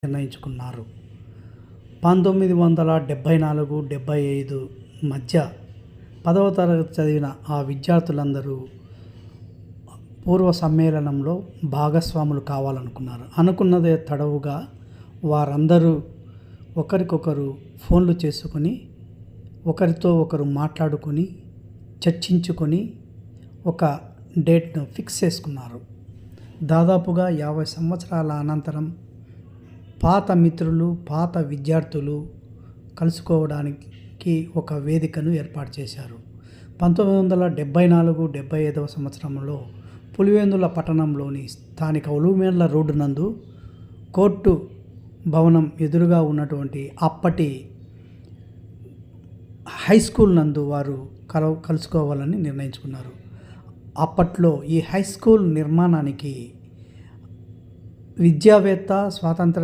నిర్ణయించుకున్నారు. 1974-75 మధ్య 10వ తరగతి చదివిన ఆ విద్యార్థులందరూ పూర్వ సమ్మేళనంలో భాగస్వాములు కావాలనుకున్నారు. అనుకున్నదే తడవుగా వారందరూ ఒకరికొకరు ఫోన్లు చేసుకొని, ఒకరితో ఒకరు మాట్లాడుకొని, చర్చించుకొని ఒక డేట్ను ఫిక్స్ చేసుకున్నారు. దాదాపుగా 50 సంవత్సరాల అనంతరం పాత మిత్రులు, పాత విద్యార్థులు కలుసుకోవడానికి ఒక వేదికను ఏర్పాటు చేశారు. 1974-75 సంవత్సరంలో పులివెందుల పట్టణంలోని స్థానిక ఉలుమేళ్ల రోడ్డు నందు కోర్టు భవనం ఎదురుగా ఉన్నటువంటి అప్పటి హై స్కూల్ నందు వారు కలుసుకోవాలని నిర్ణయించుకున్నారు. అప్పట్లో ఈ హై స్కూల్ నిర్మాణానికి విద్యావేత్త, స్వాతంత్ర